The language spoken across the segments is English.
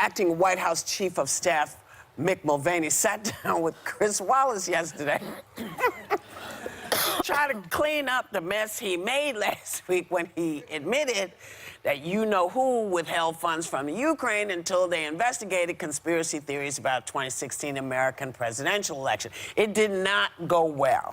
Acting White House Chief of Staff Mick Mulvaney sat down with Chris Wallace yesterday. Try to clean up the mess he made last week when he admitted that you-know-who withheld funds from the Ukraine until they investigated conspiracy theories about 2016 American presidential election. It did not go well.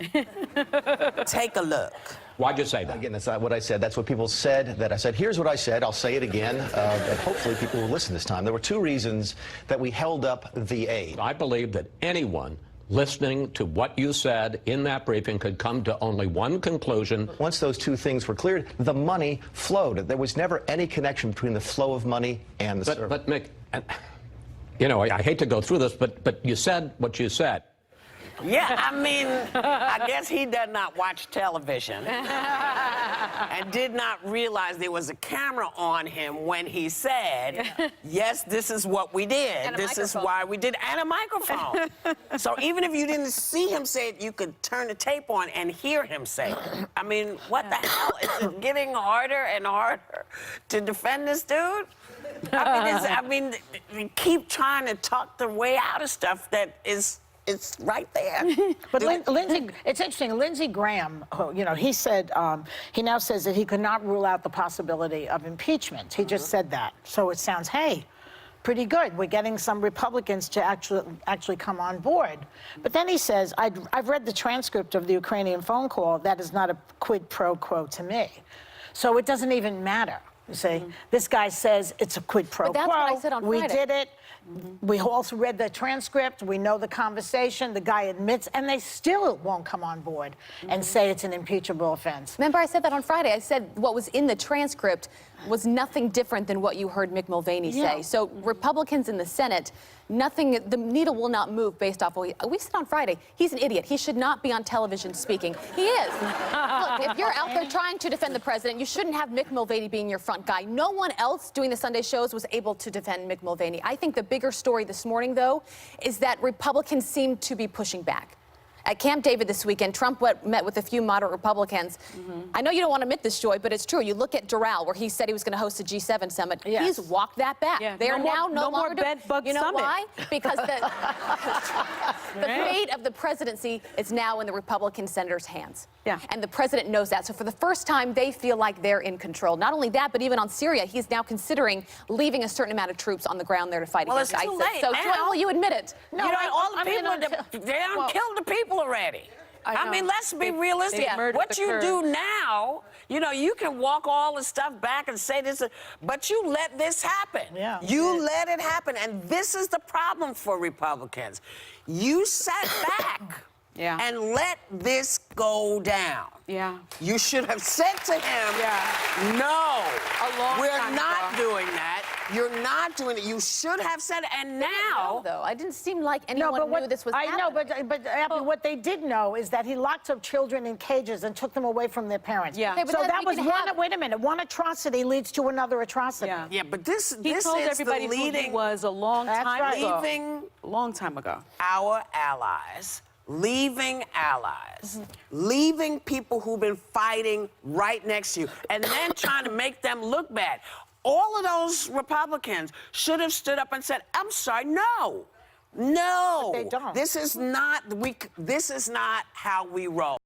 Take a look. Why'd you say that? Again, that's not what I said. That's what people said that I said. Here's what I said. I'll say it again, and hopefully people will listen this time. There were two reasons that we held up the aid. I believe that anyone listening to what you said in that briefing could come to only one conclusion. Once those two things were cleared, the money flowed. There was never any connection between the flow of money and the service. But Mick, you know, I hate to go through this, but you said what you said. Yeah, I mean, I guess he does not watch television and did not realize there was a camera on him when he said, yes, this is what we did. This is why we did, and a microphone. So even if you didn't see him say it, you could turn the tape on and hear him say it. I mean, what the hell? Is it getting harder and harder to defend this dude? I mean, they keep trying to talk their way out of stuff that is... It's right there. But Lindsey, it's interesting. Lindsey Graham, you know, he said, he now says that he could not rule out the possibility of impeachment. He just said that. So it sounds, hey, pretty good. We're getting some Republicans to actually come on board. But then he says, I've read the transcript of the Ukrainian phone call. That is not a quid pro quo to me. So it doesn't even matter. You see, this guy says it's a quid pro quo. But that's what I said on Friday. We did it. We also read the transcript. We know the conversation. The guy admits, and they still won't come on board and say it's an impeachable offense. Remember, I said that on Friday. I said what was in the transcript was nothing different than what you heard Mick Mulvaney say. So Republicans in the Senate, nothing, the needle will not move based off what we said on Friday. He's an idiot. He should not be on television speaking. He is. Look, if you're out there trying to defend the president, you shouldn't have Mick Mulvaney being your front guy. No one else doing the Sunday shows was able to defend Mick Mulvaney. I think the bigger story this morning, though, is that Republicans seem to be pushing back. At Camp David this weekend, Trump met with a few moderate Republicans. I know you don't want to admit this, Joy, but it's true. You look at Doral, where he said he was going to host a G7 summit. Yes. He's walked that back. Yeah. They are now no longer bed bug You know summit. why? Because the fate of the presidency is now in the Republican senators' hands. Yeah. And the president knows that. So for the first time, they feel like they're in control. Not only that, but even on Syria, he's now considering leaving a certain amount of troops on the ground there to fight against it's ISIS. too late So, now. Joy, well, you admit it. No, you know, all the I mean, people, they don't kill the people already. I mean, let's be realistic. What you do now, you know, you can walk all the stuff back and say this, but you let this happen. Yeah. You let it happen, and this is the problem for Republicans. You sat back and let this go down. Yeah. You should have said to him, no, we're not doing that. You're not doing it. You should have said it. And now... though, I didn't seem like anyone knew this was happening. I know, but Abby, what they did know is that he locked up children in cages and took them away from their parents. Yeah. Okay, but So that was one, wait a minute, one atrocity leads to another atrocity. Yeah. Yeah, but this He told is everybody the leading... who he was a long time ago. Leaving A long time ago. our allies, leaving allies, leaving people who've been fighting right next to you, and then trying to make them look bad. All of those Republicans should have stood up and said, I'm sorry, no. No. But they don't. This is not how we roll.